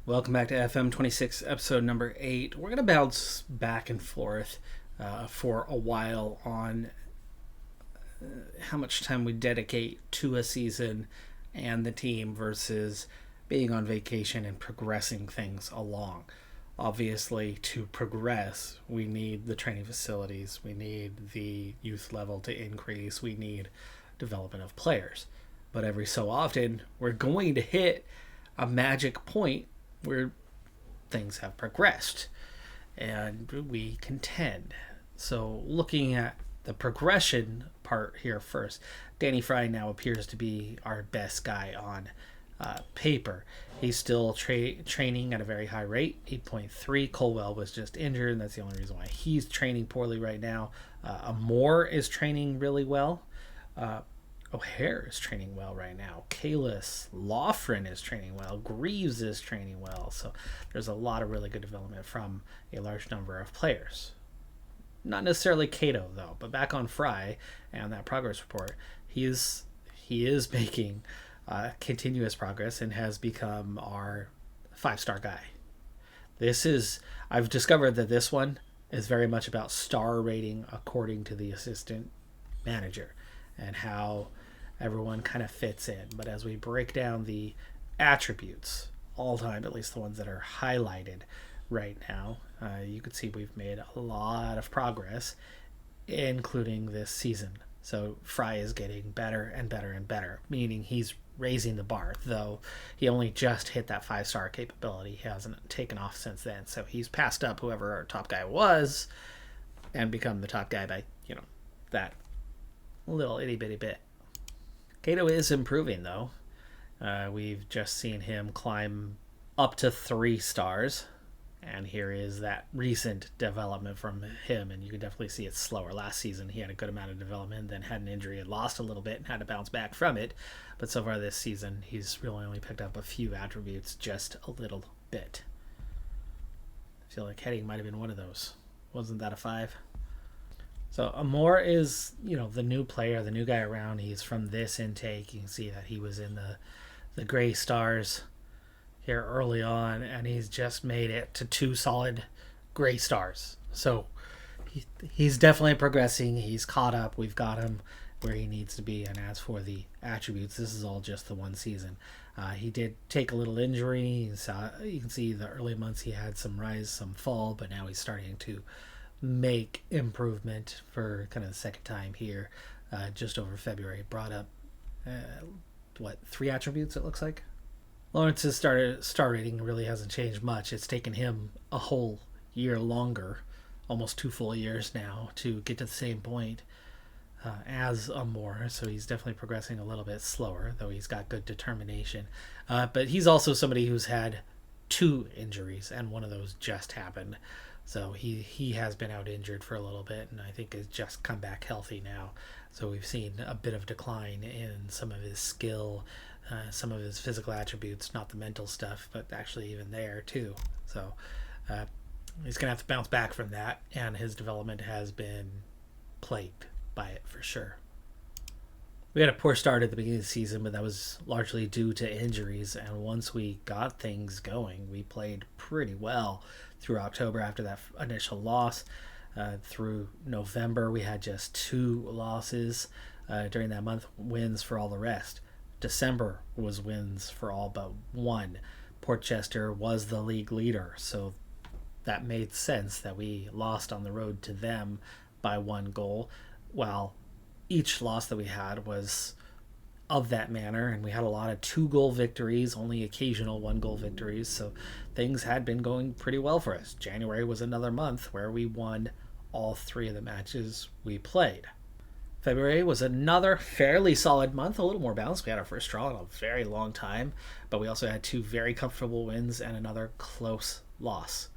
Welcome back to FM26, episode number 8. We're going to bounce back and forth for a while on how much time we dedicate to a season and the team versus being on vacation and progressing things along. Obviously, to progress, we need the training facilities, we need the youth level to increase, we need development of players. But every so often, we're going to hit a magic point where things have progressed and we contend. So looking at the progression part here first, Danny Fry now appears to be our best guy on paper. He's still training at a very high rate, 8.3. Colwell was just injured, and that's the only reason why he's training poorly right now. Amore is training really well. O'Hare is training well right now. Kalis Lofgren is training well. Greaves is training well. So there's a lot of really good development from a large number of players. Not necessarily Cato, though, but back on Fry and that progress report, he is making continuous progress and has become our 5-star guy. I've discovered that this one is very much about star rating according to the assistant manager and how everyone kind of fits in. But as we break down the attributes all time, at least the ones that are highlighted right now, you can see we've made a lot of progress, including this season. So Fry is getting better and better and better, meaning he's raising the bar, though he only just hit that 5-star capability. He hasn't taken off since then. So he's passed up whoever our top guy was and become the top guy by, that little itty bitty bit. Cato is improving, though. We've just seen him climb up to 3 stars, and here is that recent development from him, and you can definitely see it's slower. Last season he had a good amount of development, then had an injury and lost a little bit and had to bounce back from it, but so far this season he's really only picked up a few attributes, just a little bit. I feel like heading might have been one of those. Wasn't that a 5? So Amore is, the new player, the new guy around. He's from this intake. You can see that he was in the gray stars here early on, and he's just made it to 2 solid gray stars. So he's definitely progressing. He's caught up. We've got him where he needs to be. And as for the attributes, this is all just the one season. He did take a little injury. You can see the early months he had some rise, some fall, but now he's starting to make improvement for kind of the second time here, just over February. Brought up 3 attributes, it looks like. Lawrence's star rating really hasn't changed much. It's taken him a whole year longer, almost 2 full years now, to get to the same point as Amore. So he's definitely progressing a little bit slower, though he's got good determination. But he's also somebody who's had 2 injuries, and one of those just happened. So he has been out injured for a little bit, and I think has just come back healthy now. So we've seen a bit of decline in some of his skill, some of his physical attributes, not the mental stuff, but actually even there too. So he's going to have to bounce back from that, and his development has been plagued by it for sure. We had a poor start at the beginning of the season, but that was largely due to injuries, and once we got things going, we played pretty well through October after that initial loss. Through November, we had just 2 losses during that month, wins for all the rest. December was wins for all but 1. Portchester was the league leader, so that made sense that we lost on the road to them by 1 goal, while each loss that we had was of that manner, and we had a lot of 2-goal victories, only occasional 1-goal victories, so things had been going pretty well for us. January was another month where we won all 3 of the matches we played. February was another fairly solid month, a little more balanced. We had our first draw in a very long time, but we also had 2 very comfortable wins and another close loss.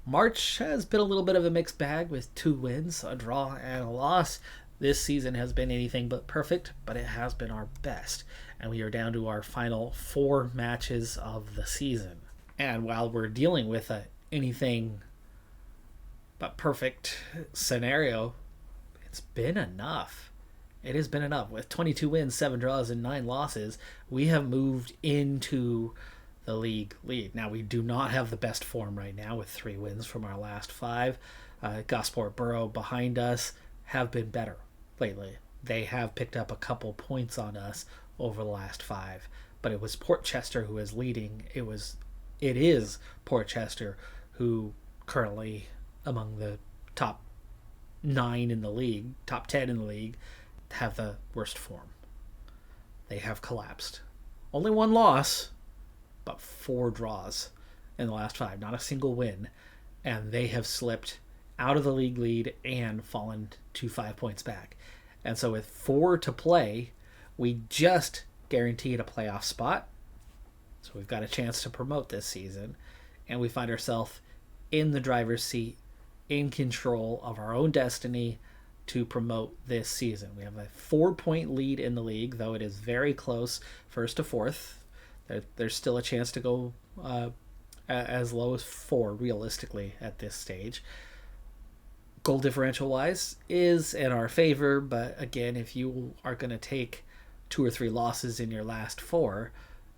March has been a little bit of a mixed bag with 2 wins, a draw, and a loss. This season has been anything but perfect, but it has been our best. And we are down to our final 4 matches of the season. And while we're dealing with anything but perfect scenario, it's been enough. It has been enough. With 22 wins, 7 draws, and 9 losses, we have moved into the league lead. Now, we do not have the best form right now with 3 wins from our last 5. Gosport Borough behind us have been better lately. They have picked up a couple points on us over the last 5, but it was Portchester who is leading. It is Portchester who currently among the top 9 in the league, top 10 in the league, have the worst form. They have collapsed. Only 1 loss, but 4 draws in the last 5. Not a single win. And they have slipped out of the league lead and fallen to 5 points back. And so with 4 to play, we just guaranteed a playoff spot. So we've got a chance to promote this season. And we find ourselves in the driver's seat, in control of our own destiny to promote this season. We have a 4-point lead in the league, though it is very close, 1st to 4th. There's still a chance to go as low as 4, realistically, at this stage. Goal differential-wise is in our favor, but again, if you are going to take 2 or 3 losses in your last 4,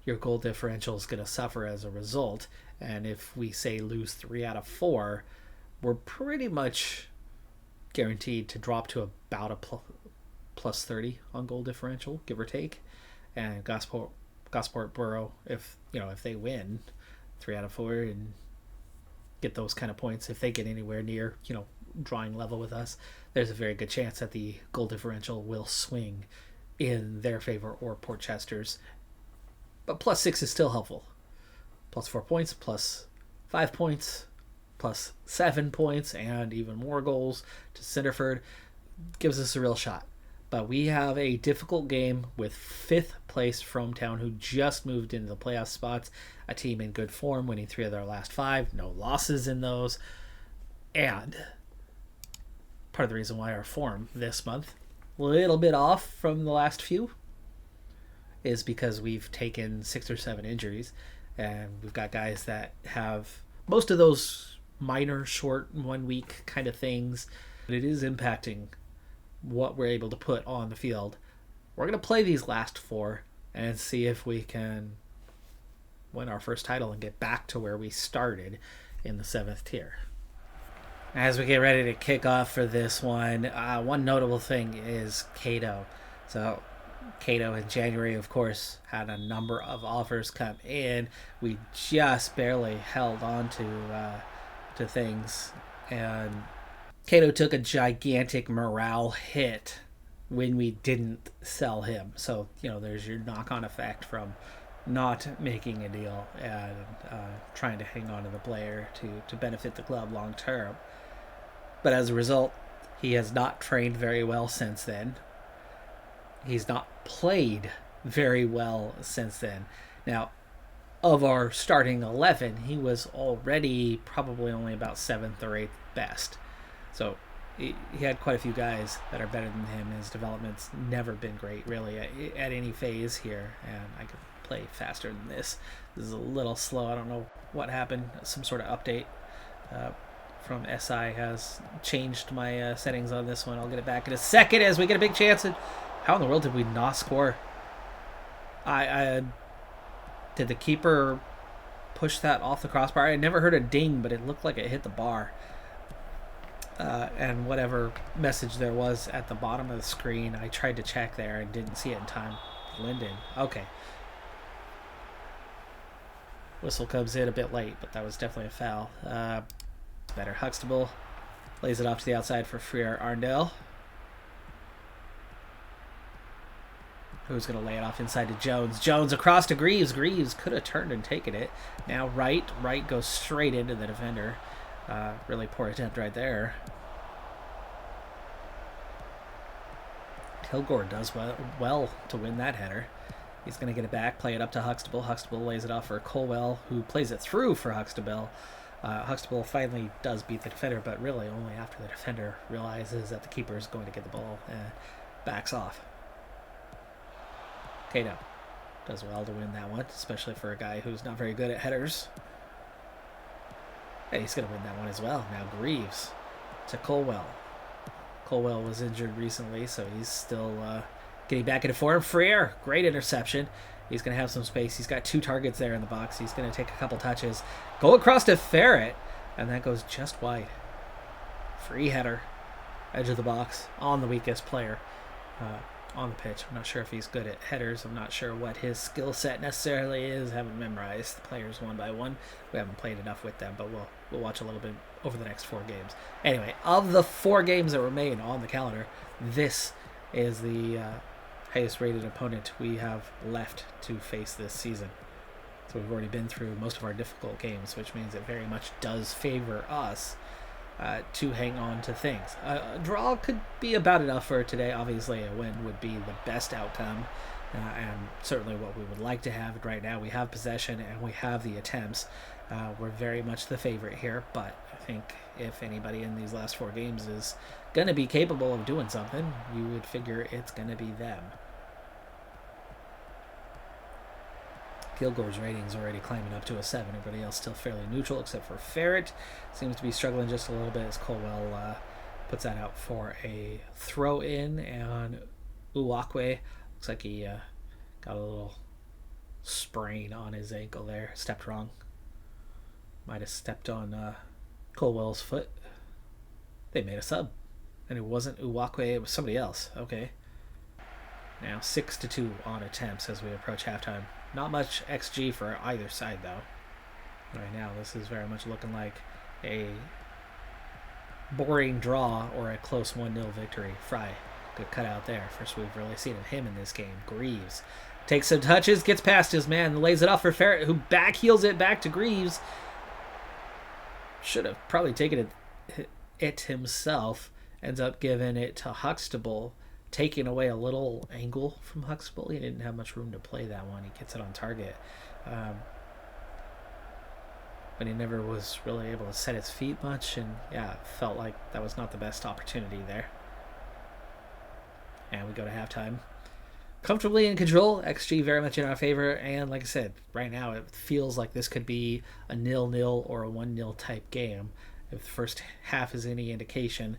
your goal differential is going to suffer as a result. And if we say lose 3 out of 4, we're pretty much guaranteed to drop to about a plus 30 on goal differential, give or take. And Gosport Borough, if they win 3 out of 4 and get those kind of points, if they get anywhere near drawing level with us, there's a very good chance that the goal differential will swing in their favor or Portchester's. But plus 6 is still helpful. Plus 4 points, plus 5 points, plus 7 points, and even more goals to Centerford gives us a real shot. But we have a difficult game with 5th place Frometown, who just moved into the playoff spots, a team in good form, winning 3 of their last 5, no losses in those. And part of the reason why our form this month, a little bit off from the last few, is because we've taken 6 or 7 injuries, and we've got guys that have most of those minor, short, 1 week kind of things. But it is impacting what we're able to put on the field. We're going to play these last 4 and see if we can win our first title and get back to where we started in the 7th tier. As we get ready to kick off for this one, one notable thing is Cato. So Cato in January, of course, had a number of offers come in. We just barely held on to things, and Cato took a gigantic morale hit when we didn't sell him. So there's your knock-on effect from not making a deal and trying to hang on to the player to benefit the club long term. But as a result, he has not trained very well since then. He's not played very well since then. Now, of our starting 11, he was already probably only about 7th or 8th best. So he had quite a few guys that are better than him. His development's never been great, really, at any phase here. And I could play faster than this. This is a little slow. I don't know what happened. Some sort of update from SI has changed my settings on this one. I'll get it back in a second as we get a big chance. And how in the world did we not score? Did the keeper push that off the crossbar? I never heard a ding, but it looked like it hit the bar. And whatever message there was at the bottom of the screen, I tried to check there and didn't see it in time. Linden. Okay. Whistle comes in a bit late, but that was definitely a foul. Better. Huxtable lays it off to the outside for Freer Arndell, who's going to lay it off inside to Jones. Jones across to Greaves. Greaves could have turned and taken it. Now Wright goes straight into the defender. Really poor attempt right there. Kilgore does well to win that header. He's going to get it back, play it up to Huxtable. Huxtable lays it off for Colwell, who plays it through for Huxtable. Huxtable finally does beat the defender, but really only after the defender realizes that the keeper is going to get the ball and backs off. Cato does well to win that one, especially for a guy who's not very good at headers. And he's going to win that one as well. Now Greaves to Colwell. Colwell was injured recently, so he's still Getting back into form, Freer, great interception. He's going to have some space. He's got 2 targets there in the box. He's going to take a couple touches. Go across to Ferret, and that goes just wide. Free header, edge of the box, on the weakest player on the pitch. I'm not sure if he's good at headers. I'm not sure what his skill set necessarily is. I haven't memorized the players one by one. We haven't played enough with them, but we'll watch a little bit over the next 4 games. Anyway, of the 4 games that remain on the calendar, this is the highest rated opponent we have left to face this season. So we've already been through most of our difficult games, which means it very much does favor us to hang on to things. A draw could be about enough for today. Obviously, a win would be the best outcome, and certainly what we would like to have. Right now, we have possession and we have the attempts. We're very much the favorite here, but I think if anybody in these last 4 games is going to be capable of doing something, you would figure it's going to be them. Field goals ratings already climbing up to a 7. Everybody else still fairly neutral except for Ferret. Seems to be struggling just a little bit as Colwell puts that out for a throw in, and Uwakwe looks like he got a little sprain on his ankle there. Stepped wrong. Might have stepped on Colwell's foot. They made a sub, and it wasn't Uwakwe, it was somebody else. Okay. Now 6-2 on attempts as we approach halftime. Not much XG for either side, though. Right now, this is very much looking like a boring draw or a close 1-0 victory. Fry, good cutout there. First we've really seen of him in this game. Greaves takes some touches, gets past his man, lays it off for Ferret, who backheels it back to Greaves. Should have probably taken it himself. Ends up giving it to Huxtable, taking away a little angle from Huxtable. He didn't have much room to play that one. He gets it on target. But he never was really able to set his feet much, and yeah, felt like that was not the best opportunity there. And we go to halftime. Comfortably in control, XG very much in our favor, and like I said, right now it feels like this could be a 0-0 or a 1-0 type game. If the first half is any indication,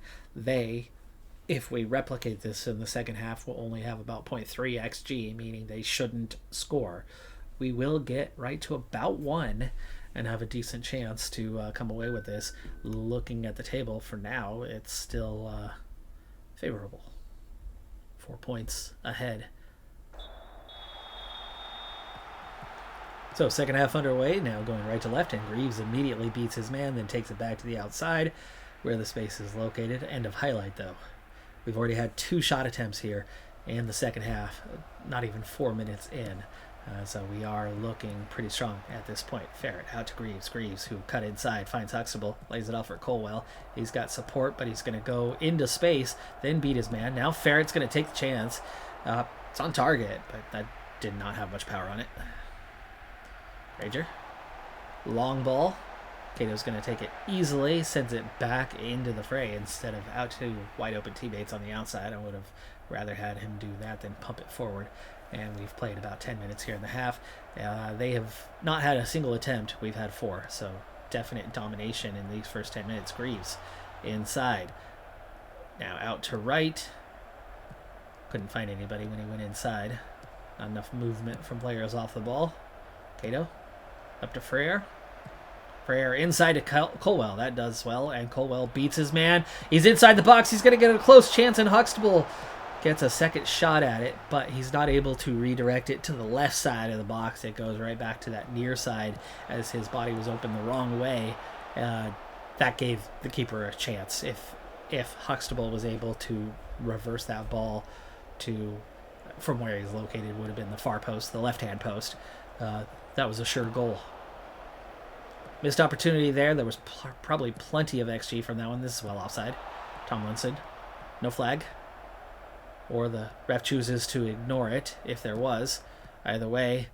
if we replicate this in the second half, we'll only have about 0.3 XG, meaning they shouldn't score. We will get right to about 1 and have a decent chance to come away with this. Looking at the table for now, it's still favorable. 4 points ahead. So second half underway, now going right to left, and Greaves immediately beats his man, then takes it back to the outside where the space is located. End of highlight, though. We've already had 2 shot attempts here in the second half, not even 4 minutes in. So we are looking pretty strong at this point. Ferret out to Greaves. Greaves, who cut inside, finds Huxtable, lays it off for Colwell. He's got support, but he's going to go into space, then beat his man. Now Ferret's going to take the chance. It's on target, but that did not have much power on it. Rager. Long ball. Cato's going to take it easily, sends it back into the fray instead of out to wide open teammates on the outside. I would have rather had him do that than pump it forward. And we've played about 10 minutes here in the half. They have not had a single attempt. We've had 4. So definite domination in these first 10 minutes. Greaves inside. Now out to right. Couldn't find anybody when he went inside. Not enough movement from players off the ball. Cato up to Freer. Freer inside to Colwell. That does well, and Colwell beats his man. He's inside the box. He's going to get a close chance, and Huxtable gets a second shot at it, but he's not able to redirect it to the left side of the box. It goes right back to that near side as his body was open the wrong way. That gave the keeper a chance. If Huxtable was able to reverse that ball to from where he's located, would have been the far post, the left-hand post. That was a sure goal. Missed opportunity there. There was probably plenty of XG from that one. This is well offside. Tomlinson. No flag. Or the ref chooses to ignore it if there was. Either way,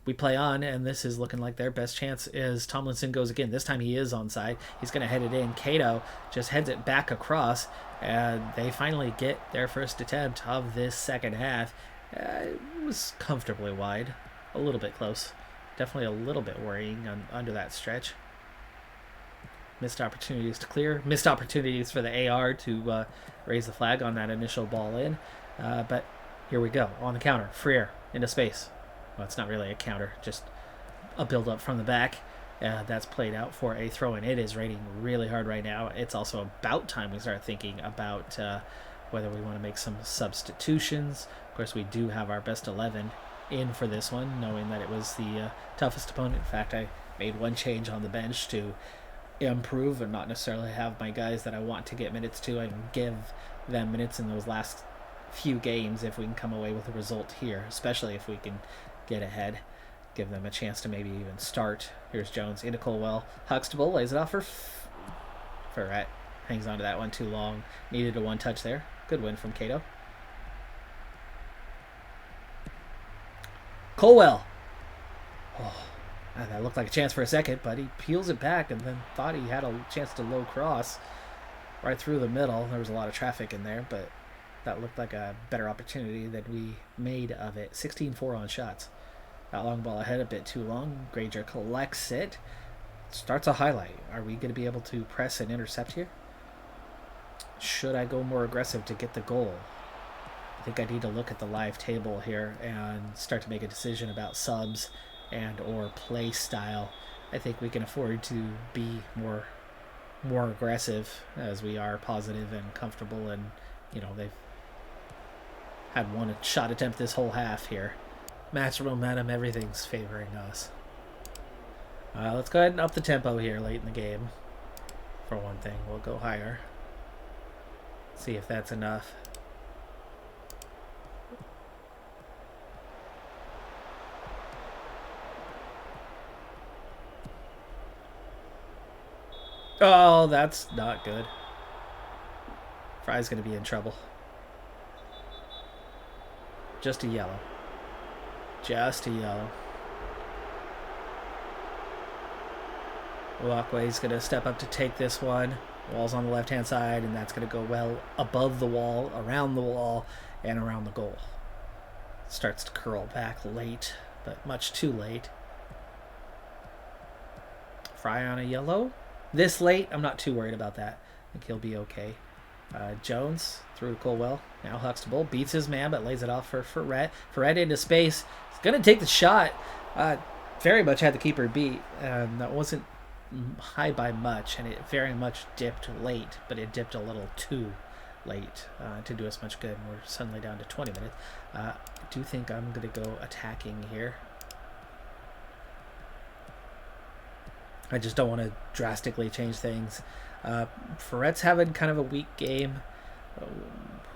we play on, and this is looking like their best chance is Tomlinson goes again. This time he is onside. He's going to head it in. Cato just heads it back across, and they finally get their first attempt of this second half. It was comfortably wide. A little bit close. Definitely a little bit worrying under that stretch. Missed opportunities to clear. Missed opportunities for the AR to raise the flag on that initial ball in. But here we go. On the counter. Freer into space. Well, it's not really a counter, just a build-up from the back. That's played out for a throw-in. It is raining really hard right now. It's also about time we start thinking about whether we want to make some substitutions. Of course, we do have our best 11 in for this one, knowing that it was the toughest opponent. In fact, I made one change on the bench to improve and not necessarily have my guys that I want to get minutes to. I can give them minutes in those last few games if we can come away with a result here, especially if we can get ahead, give them a chance to maybe even start. Here's Jones into Colwell. Huxtable lays it off for Ferret. Hangs on to that one too long. Needed a one touch there. Good win from Cato. Colwell. Oh, that looked like a chance for a second, but he peels it back and then thought he had a chance to low cross right through the middle. There was a lot of traffic in there, but that looked like a better opportunity than we made of it. 16-4 on shots. That long ball ahead, a bit too long. Granger collects it. Starts a highlight. Are we going to be able to press and intercept here? Should I go more aggressive to get the goal? I think I need to look at the live table here and start to make a decision about subs and or play style. I think we can afford to be more aggressive, as we are positive and comfortable, and they've had one shot attempt this whole half here. Match momentum, everything's favoring us. Let's go ahead and up the tempo here late in the game. For one thing, we'll go higher. See if that's enough. Oh, that's not good. Fry's going to be in trouble. Just a yellow. Just a yellow. Walkway's going to step up to take this one. Wall's on the left-hand side, and that's going to go well above the wall, around the wall, and around the goal. Starts to curl back late, but much too late. Fry on a yellow. This late, I'm not too worried about that. I think he'll be okay. Jones through to Colwell. Now Huxtable beats his man, but lays it off for Ferret. Ferret into space. He's going to take the shot. Very much had the keeper beat. That wasn't high by much, and it very much dipped late, but it dipped a little too late to do us much good. And we're suddenly down to 20 minutes. I do think I'm going to go attacking here. I just don't want to drastically change things. Ferret's having kind of a weak game.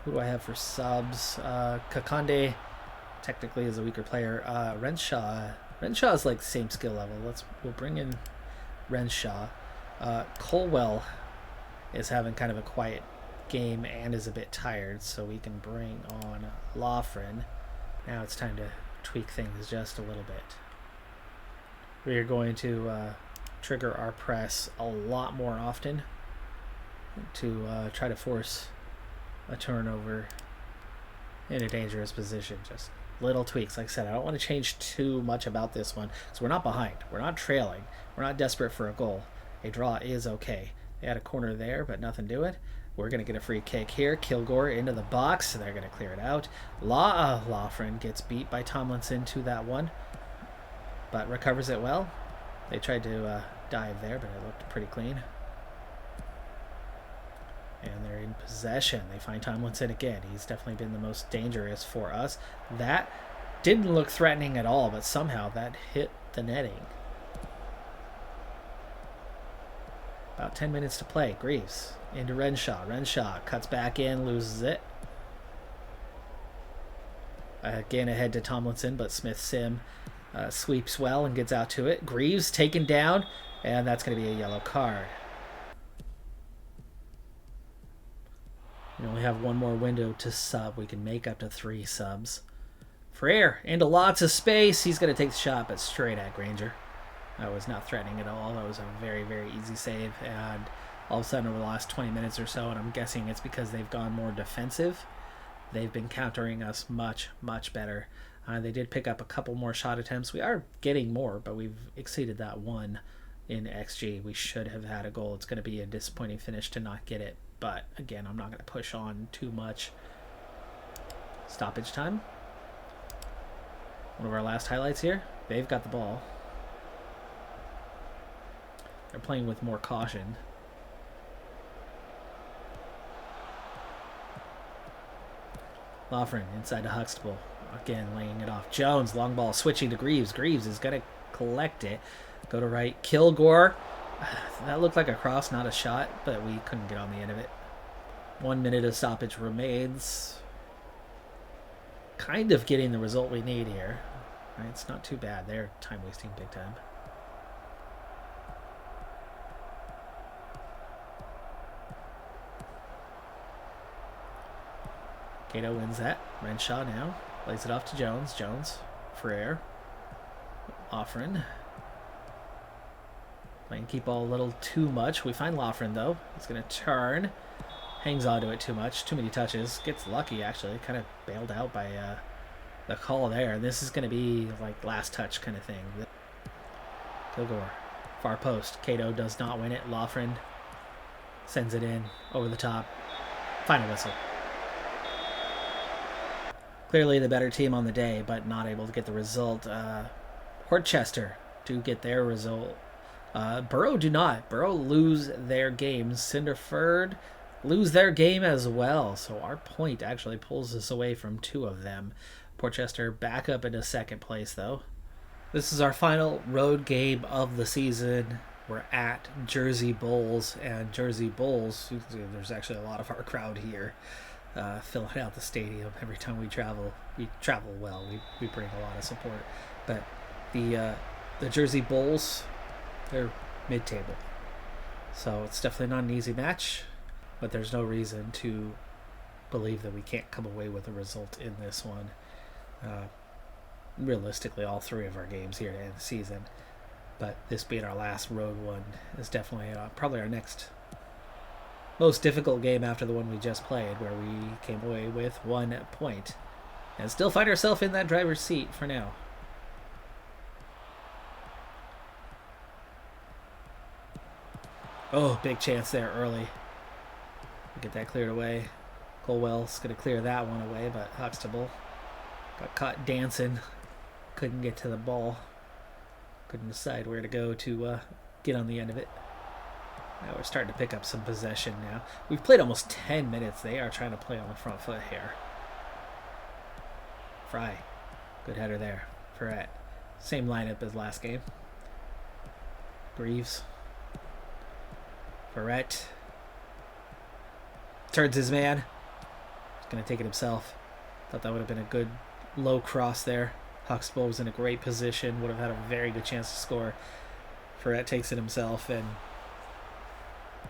Who do I have for subs? Kakande technically is a weaker player. Renshaw is like the same skill level. We'll bring in Renshaw. Colwell is having kind of a quiet game and is a bit tired, so we can bring on Lofren. Now it's time to tweak things just a little bit. We are going to trigger our press a lot more often to try to force a turnover in a dangerous position. Just little tweaks. Like I said, I don't want to change too much about this one, so we're not behind, we're not trailing, we're not desperate for a goal. A draw is okay. They had a corner there, but nothing to it. We're going to get a free kick here. Kilgore into the box, so they're going to clear it out. Lofren gets beat by Tomlinson to that one, but recovers it well. They tried to dive there, but it looked pretty clean. And they're in possession. They find Tomlinson again. He's definitely been the most dangerous for us. That didn't look threatening at all, but somehow that hit the netting. About 10 minutes to play. Greaves into Renshaw. Renshaw cuts back in, loses it. Again ahead to Tomlinson, but Smith-Sim sweeps well and gets out to it. Greaves taken down, and that's going to be a yellow card. We only have one more window to sub. We can make up to 3 subs. Freer into lots of space. He's going to take the shot, but straight at Granger. That was not threatening at all. That was a very, very easy save. And all of a sudden over the last 20 minutes or so, and I'm guessing it's because they've gone more defensive, they've been countering us much, much better. They did pick up a couple more shot attempts. We are getting more, but we've exceeded that one in XG. We should have had a goal. It's going to be a disappointing finish to not get it. But again, I'm not going to push on too much. Stoppage time. One of our last highlights here. They've got the ball. They're playing with more caution. Loughran inside to Huxtable. Again, laying it off. Jones, long ball, switching to Greaves. Greaves is going to collect it. Go to right. Kilgore. That looked like a cross, not a shot, but we couldn't get on the end of it. 1 minute of stoppage remains. Kind of getting the result we need here. Right, it's not too bad. They're time wasting big time. Cato wins that. Renshaw now lays it off to Jones. Jones, Frere, Loughran. Playing keep ball a little too much. We find Loughran though. He's going to turn. Hangs onto it too much. Too many touches. Gets lucky actually. Kind of bailed out by the call there. This is going to be like last touch kind of thing. Kilgore. Far post. Cato does not win it. Loughran sends it in over the top. Final whistle. Clearly the better team on the day, but not able to get the result. Horchester do get their result. Borough do not. Borough lose their games. Cinderford lose their game as well. So our point actually pulls us away from two of them. Portchester back up into second place, though. This is our final road game of the season. We're at Jersey Bulls, and Jersey Bulls, there's actually a lot of our crowd here. Filling out the stadium every time we travel. We travel well. We bring a lot of support. But the Jersey Bulls, they're mid-table. So it's definitely not an easy match, but there's no reason to believe that we can't come away with a result in this one. Realistically, all three of our games here to end the season. But this being our last road one is definitely probably our next most difficult game after the one we just played, where we came away with 1 point and still find ourselves in that driver's seat for now. Oh, big chance there early. Get that cleared away. Colwell's going to clear that one away, but Huxtable got caught dancing. Couldn't get to the ball. Couldn't decide where to go to get on the end of it. Now we're starting to pick up some possession now. We've played almost 10 minutes. They are trying to play on the front foot here. Fry. Good header there. Ferret. Same lineup as last game. Greaves. Ferret. Turns his man. He's going to take it himself. Thought that would have been a good low cross there. Huxtable was in a great position. Would have had a very good chance to score. Ferret takes it himself and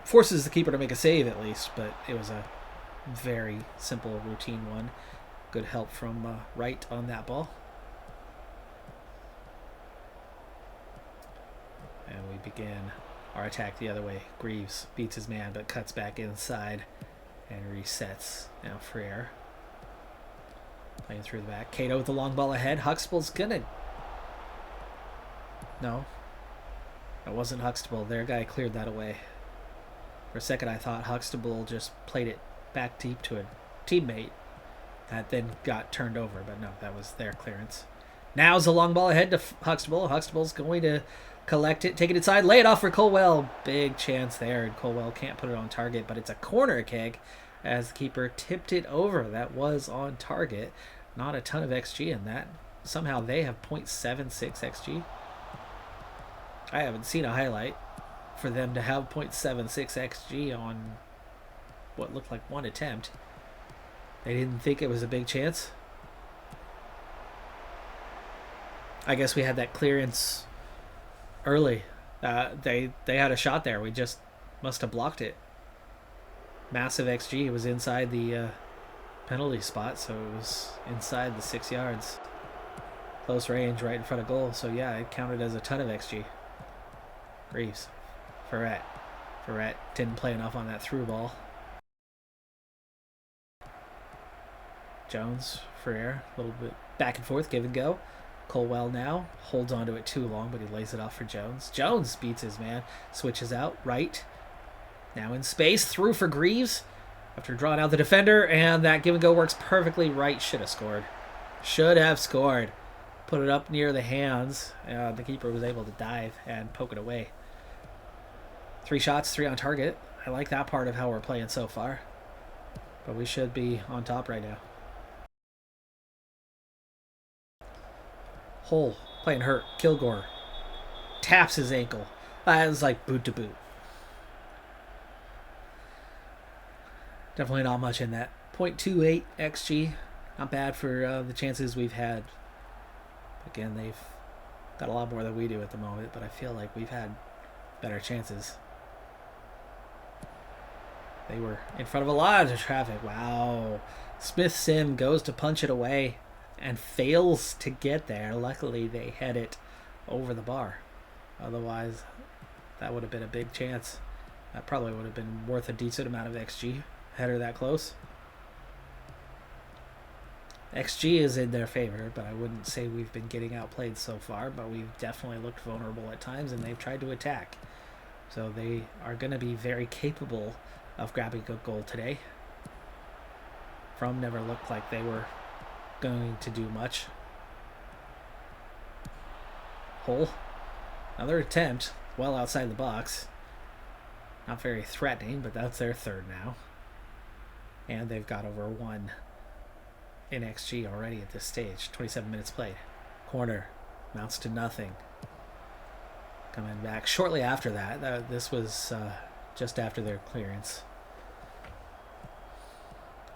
forces the keeper to make a save at least, but it was a very simple routine one. Good help from Wright on that ball. And we begin our attack the other way. Greaves beats his man but cuts back inside and resets. Now Frere playing through the back. Cato with the long ball ahead. Huxtable's gonna... No. It wasn't Huxtable. Their guy cleared that away. For a second, I thought Huxtable just played it back deep to a teammate that then got turned over, but no, that was their clearance. Now's a long ball ahead to Huxtable. Huxtable's going to collect it, take it inside, lay it off for Colwell. Big chance there, and Colwell can't put it on target, but it's a corner kick as the keeper tipped it over. That was on target. Not a ton of XG in that. Somehow they have 0.76 XG. I haven't seen a highlight for them to have 0.76 XG on what looked like one attempt. They didn't think it was a big chance. I guess we had that clearance early. They had a shot there. We just must have blocked it. Massive XG. It was inside the penalty spot, so it was inside the 6 yards. Close range, right in front of goal. So yeah, it counted as a ton of XG. Greaves. Ferret didn't play enough on that through ball. Jones, Frere, a little bit back and forth, give and go. Colwell now holds onto it too long, but he lays it off for Jones. Jones beats his man, switches out, right. Now in space, through for Greaves. after drawing out the defender, and that give and go works perfectly. Wright should have scored. Should have scored. Put it up near the hands. The keeper was able to dive and poke it away. 3 shots, 3 on target. I like that part of how we're playing so far. But we should be on top right now. Hull playing hurt. Kilgore taps his ankle. That was like boot to boot. Definitely not much in that. 0.28 XG. Not bad for the chances we've had. Again, they've got a lot more than we do at the moment, but I feel like we've had better chances. They were in front of a lot of traffic. Wow. Smith Sim goes to punch it away and fails to get there. Luckily, they had it over the bar. Otherwise, that would have been a big chance. That probably would have been worth a decent amount of XG. Header that close. XG is in their favor, but I wouldn't say we've been getting outplayed so far, but we've definitely looked vulnerable at times, and they've tried to attack. So they are going to be very capable of grabbing a goal today. From never looked like they were going to do much. Hull. Another attempt, well outside the box. Not very threatening, but that's their third now. And they've got over 1 in XG already at this stage. 27 minutes played. Corner. Amounts to nothing. Coming back shortly after that. This was just after their clearance.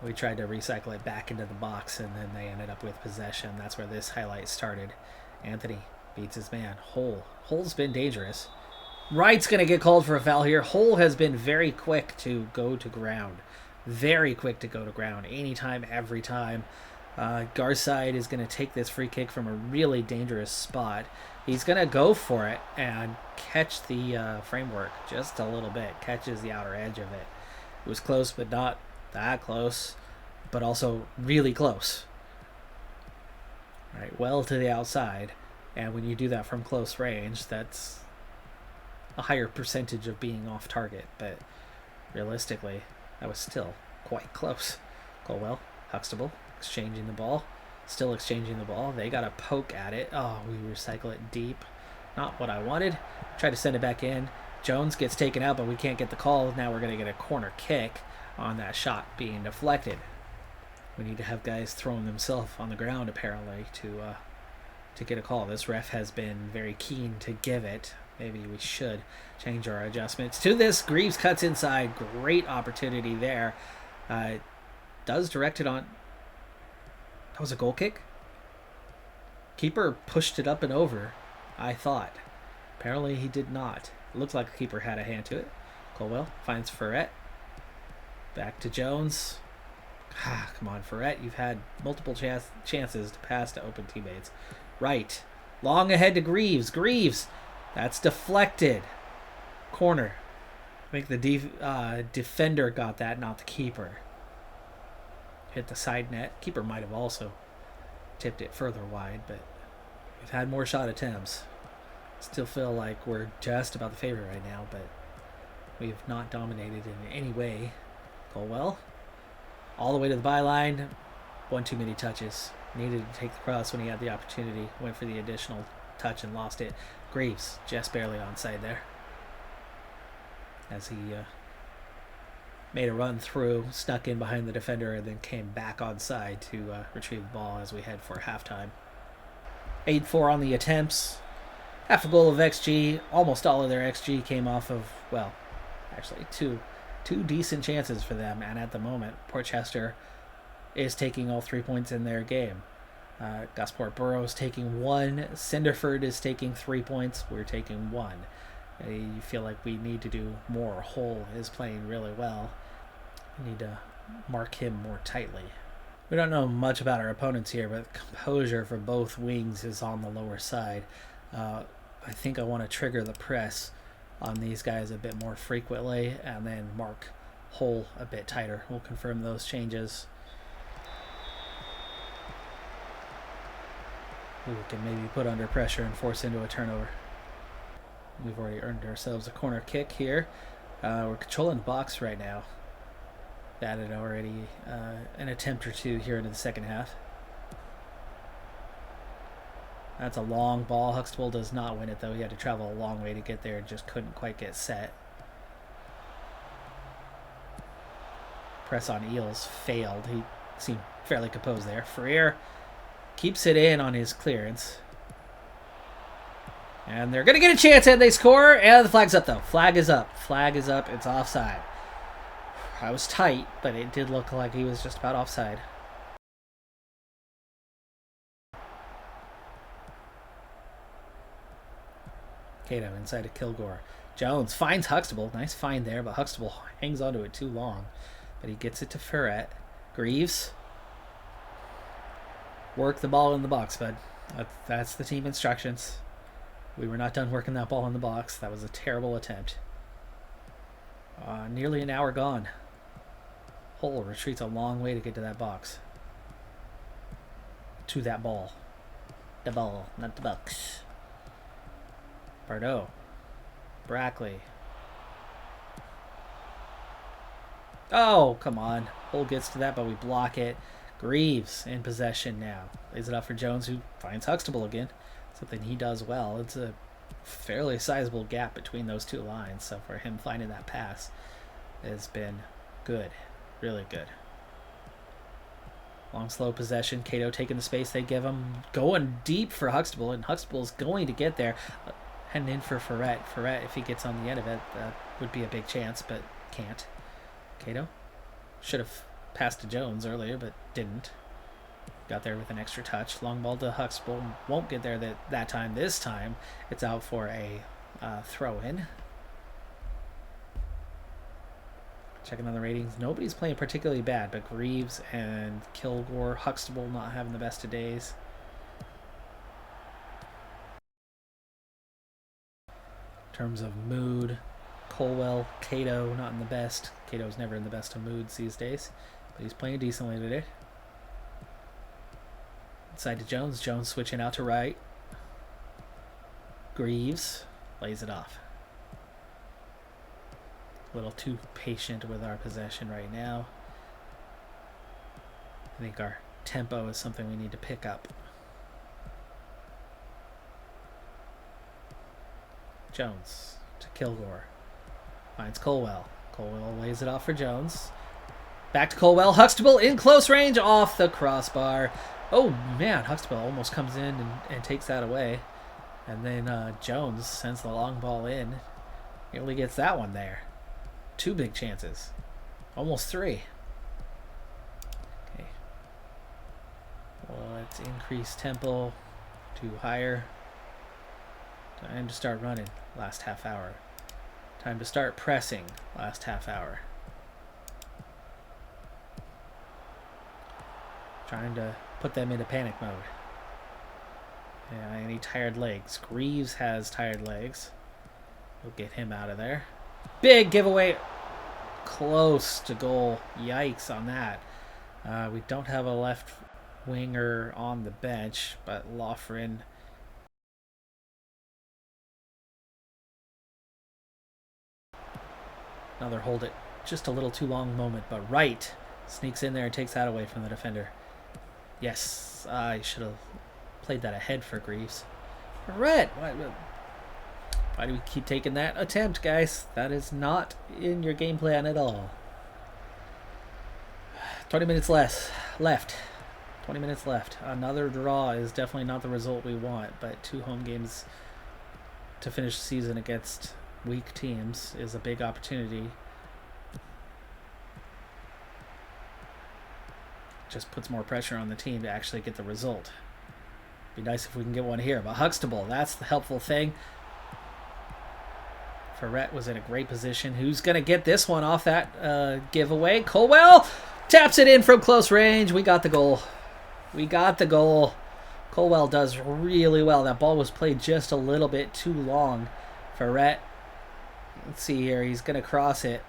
We tried to recycle it back into the box, and then they ended up with possession. That's where this highlight started. Anthony beats his man. Hull's been dangerous. Wright's going to get called for a foul here. Hull has been very quick to go to ground. Very quick to go to ground. Anytime, every time. Garside is going to take this free kick from a really dangerous spot. He's going to go for it and catch the framework just a little bit. Catches the outer edge of it. It was close, but not that close. But also really close. Right, well to the outside. And when you do that from close range, that's a higher percentage of being off target. But realistically, that was still quite close. Colwell, Huxtable, exchanging the ball. Still exchanging the ball. They got a poke at it. Oh, we recycle it deep. Not what I wanted. Try to send it back in. Jones gets taken out, but we can't get the call. Now we're going to get a corner kick on that shot being deflected. We need to have guys throwing themselves on the ground, apparently, to get a call. This ref has been very keen to give it. Maybe we should change our adjustments to this. Greaves cuts inside. Great opportunity there. Does direct it on. That was a goal kick. Keeper pushed it up and over, I thought. Apparently he did not. It looked like the keeper had a hand to it. Colwell finds Ferret. Back to Jones. Come on, Ferret. You've had multiple chances to pass to open teammates. Right. Long ahead to Greaves. Greaves. That's deflected. Corner. I think the defender got that, not the keeper. Hit the side net. Keeper might have also tipped it further wide, but we've had more shot attempts. Still feel like we're just about the favorite right now, but we've not dominated in any way. Colwell. All the way to the byline. One too many touches. Needed to take the cross when he had the opportunity. Went for the additional touch and lost it. Greaves just barely onside there. As he made a run through, snuck in behind the defender, and then came back onside to retrieve the ball as we head for halftime. 8-4 on the attempts. Half a goal of XG. Almost all of their XG came off of, well, actually two decent chances for them. And at the moment, Portchester is taking all 3 points in their game. Gosport Borough is taking 1. Cinderford is taking 3 points. We're taking 1. You feel like we need to do more. Hull is playing really well. We need to mark him more tightly. We don't know much about our opponents here, but composure for both wings is on the lower side. I think I want to trigger the press on these guys a bit more frequently and then mark Hull a bit tighter. We'll confirm those changes. We can maybe put under pressure and force into a turnover. We've already earned ourselves a corner kick here. We're controlling the box right now. batted already an attempt or two here into the second half. That's a long ball. Huxtable does not win it, though. He had to travel a long way to get there and just couldn't quite get set. Press on Eels failed. He seemed fairly composed there. Ferrer keeps it in on his clearance. And they're going to get a chance, and they score. And the flag's up, though. Flag is up. Flag is up. It's offside. I was tight, but it did look like he was just about offside. Cato inside to Kilgore. Jones finds Huxtable. Nice find there, but Huxtable hangs onto it too long. But he gets it to Ferret. Greaves. Work the ball in the box, bud. That's the team instructions. We were not done working that ball in the box. That was a terrible attempt. Nearly an hour gone. Hull retreats a long way to get to that box. To that ball. The ball, not the box. Bardot. Brackley. Oh, come on. Hull gets to that, but we block it. Greaves in possession now. Lays it up for Jones, who finds Huxtable again. Something he does well. It's a fairly sizable gap between those two lines, so for him finding that pass has been good. Really good. Long, slow possession. Cato taking the space they give him. Going deep for Huxtable, and Huxtable's going to get there. Heading in for Ferret. Ferret, if he gets on the end of it, that would be a big chance, but can't. Cato should have passed to Jones earlier, but didn't. Got there with an extra touch. Long ball to Huxtable. Won't get there that time. This time, it's out for a throw-in. Checking on the ratings. Nobody's playing particularly bad, but Greaves and Kilgore, Huxtable not having the best of days. In terms of mood, Colwell, Cato not in the best. Cato's never in the best of moods these days, but he's playing decently today. Inside to Jones. Jones switching out to right. Greaves lays it off. A little too patient with our possession right now. I think our tempo is something we need to pick up. Jones to Kilgore. Finds Colwell. Colwell lays it off for Jones. Back to Colwell. Huxtable in close range off the crossbar. Oh man, Huxtable almost comes in and takes that away. And then Jones sends the long ball in. He only gets that one there. 2 big chances. Almost 3. Okay. Well, let's increase tempo to higher. Time to start running last half hour. Time to start pressing last half hour. Trying to put them into panic mode. Yeah, any tired legs. Greaves has tired legs. We'll get him out of there. Big giveaway. Close to goal. Yikes on that. We don't have a left winger on the bench, but Loughran. Another hold it just a little too long moment, but Wright sneaks in there and takes that away from the defender. Yes, I should have played that ahead for Greaves. Red. Why do we keep taking that attempt, guys? That is not in your game plan at all. 20 minutes left. 20 minutes left. Another draw is definitely not the result we want, but 2 home games to finish the season against weak teams is a big opportunity. Just puts more pressure on the team to actually get the result. Be nice if we can get one here, but Huxtable, that's the helpful thing. Ferret was in a great position. Who's going to get this one off that giveaway? Colwell taps it in from close range. We got the goal. We got the goal. Colwell does really well. That ball was played just a little bit too long. Ferret, let's see here. He's going to cross it.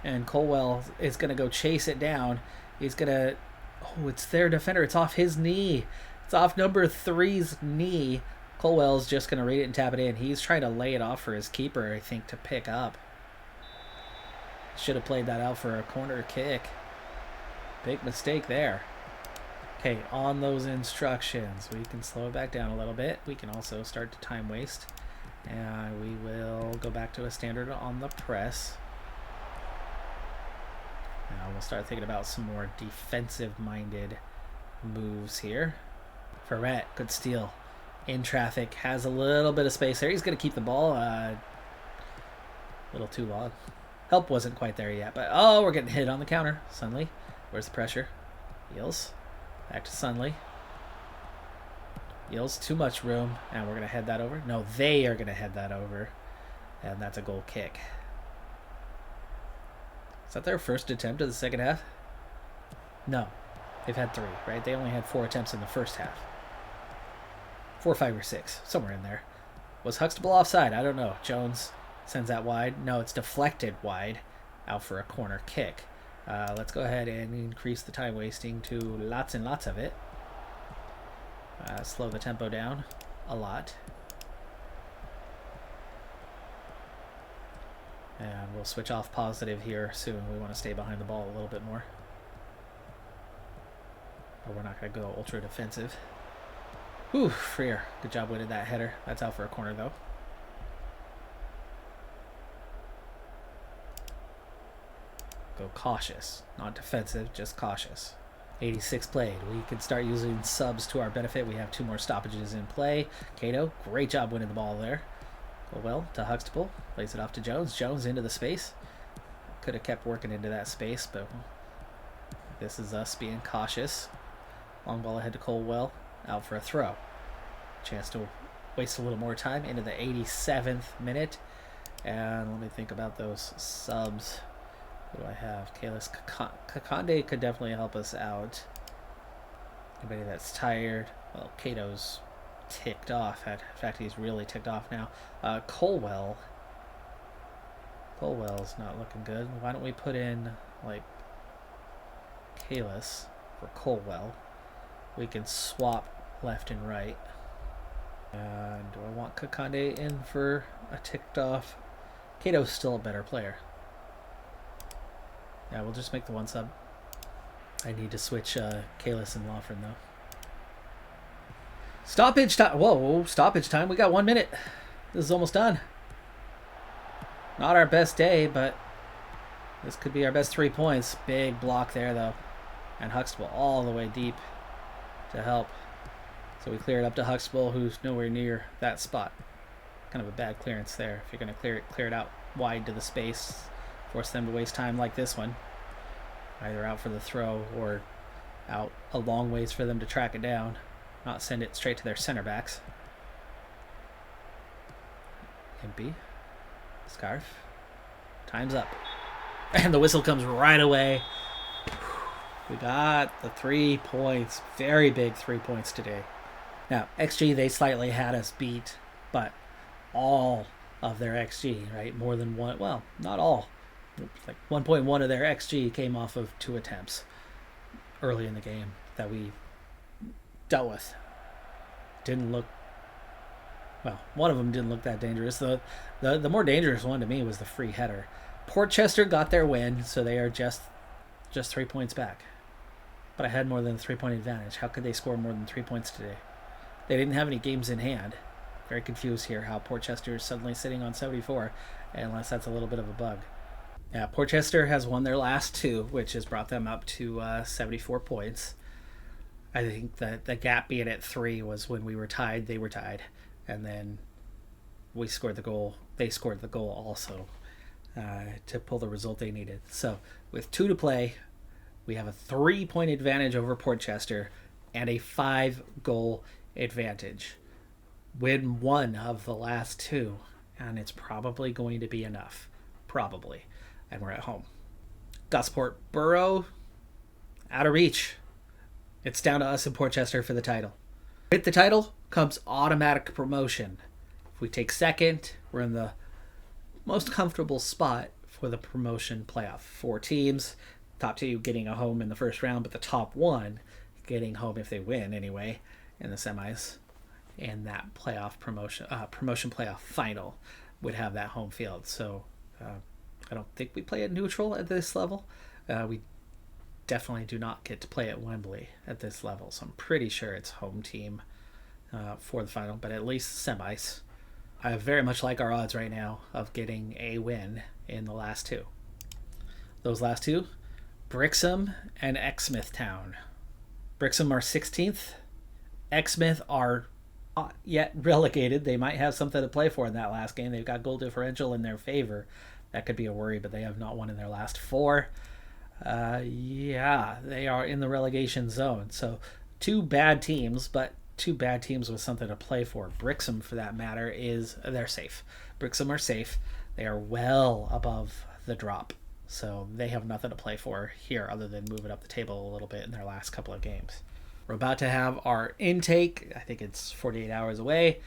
And Colwell is going to go chase it down. He's going to... Oh, it's their defender. It's off his knee. It's off number 3's knee. Colwell's just going to read it and tap it in. He's trying to lay it off for his keeper, I think, to pick up. Should have played that out for a corner kick. Big mistake there. Okay, on those instructions, we can slow it back down a little bit. We can also start to time waste. And we will go back to a standard on the press. Now we'll start thinking about some more defensive-minded moves here. Ferret, good steal. In traffic, has a little bit of space there. He's going to keep the ball a little too long. Help wasn't quite there yet, but oh, we're getting hit on the counter. Sunley, where's the pressure? Heels. Back to Sunley. Heels, too much room, and we're going to head that over. No, they are going to head that over, and that's a goal kick. Is that their first attempt of the second half? No. They've had 3, right? They only had 4 attempts in the first half. 4, 5, or 6. Somewhere in there. Was Huxtable offside? I don't know. Jones sends that wide. No, it's deflected wide. Out for a corner kick. Let's go ahead and increase the time wasting to lots and lots of it. Slow the tempo down a lot. And we'll switch off positive here soon. We want to stay behind the ball a little bit more. But we're not going to go ultra defensive. Whew, Freer. Good job winning that header. That's out for a corner, though. Go cautious. Not defensive, just cautious. 86 played. We can start using subs to our benefit. We have 2 more stoppages in play. Cato, great job winning the ball there. Go well to Huxtable. Plays it off to Jones. Jones into the space. Could have kept working into that space, but this is us being cautious. Long ball ahead to Colwell. Out for a throw. Chance to waste a little more time into the 87th minute. And let me think about those subs. Who do I have? Kalis Kakande could definitely help us out. Anybody that's tired? Well, Cato's ticked off. In fact, he's really ticked off now. Colwell's not looking good. Why don't we put in, like, Kalis for Colwell? We can swap left and right. And do I want Kakande in for a ticked off? Cato's still a better player. Yeah, we'll just make the 1 sub. I need to switch Kalis and Lawford, though. Stoppage time. Whoa, stoppage time. We got 1 minute. This is almost done. Not our best day, but this could be our best 3 points. Big block there, though. And Huxtable all the way deep to help. So we clear it up to Huxtable, who's nowhere near that spot. Kind of a bad clearance there. If you're going to clear it out wide to the space, force them to waste time like this one. Either out for the throw or out a long ways for them to track it down. Not send it straight to their center backs. Impy. Scarf. Time's up. And the whistle comes right away. We got the 3 points. Very big 3 points today. Now, XG, they slightly had us beat, but all of their XG, right? More than one. Well, not all. Like 1.1 of their XG came off of 2 attempts early in the game that we dealt with. Didn't look, well, one of them didn't look that dangerous. The more dangerous one to me was the free header. Portchester got their win, so they are just 3 points back. But I had more than a 3-point advantage. How could they score more than 3 points today? They didn't have any games in hand. Very confused here how Portchester is suddenly sitting on 74, unless that's a little bit of a bug. Yeah, Portchester has won their last 2, which has brought them up to 74 points. I think that the gap being at 3 was when we were tied, they were tied. And then we scored the goal. They scored the goal also to pull the result they needed. So with 2 to play, we have a 3-point advantage over Portchester and a 5-goal advantage. Win 1 of the last 2, and it's probably going to be enough. Probably. And we're at home. Gosport Borough, out of reach. It's down to us in Portchester for the title. With the title comes automatic promotion. If we take second, we're in the most comfortable spot for the promotion playoff. 4 teams, top 2 getting a home in the first round, but the top 1 getting home if they win anyway in the semis. And that playoff promotion playoff final would have that home field. So I don't think we play at neutral at this level. We definitely do not get to play at Wembley at this level. So I'm pretty sure it's home team for the final, but at least semis. I very much like our odds right now of getting a win in the last two. Those last two, Brixham and Exmouth Town. Brixham are 16th. Exmouth are not yet relegated. They might have something to play for in that last game. They've got goal differential in their favor. That could be a worry, but they have not won in their last four. Yeah, they are in the relegation zone. So two bad teams, but two bad teams with something to play for. Brixham, for that matter, they're safe. Brixham are safe. They are well above the drop. So they have nothing to play for here other than moving up the table a little bit in their last couple of games. We're about to have our intake. I think it's 48 hours away.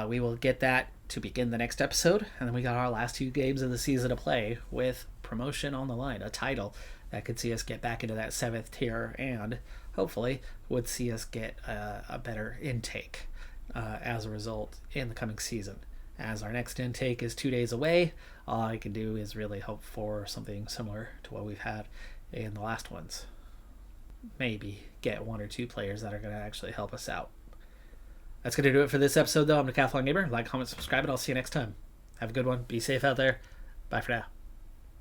We will get that to begin the next episode. And then we got our last two games of the season to play with promotion on the line, a title that could see us get back into that 7th tier and hopefully would see us get a better intake as a result in the coming season. As our next intake is 2 days away, all I can do is really hope for something similar to what we've had in the last ones. Maybe get 1 or 2 players that are going to actually help us out. That's going to do it for this episode, though. I'm Decathlon Gamer. Like, comment, subscribe, and I'll see you next time. Have a good one. Be safe out there. Bye for now.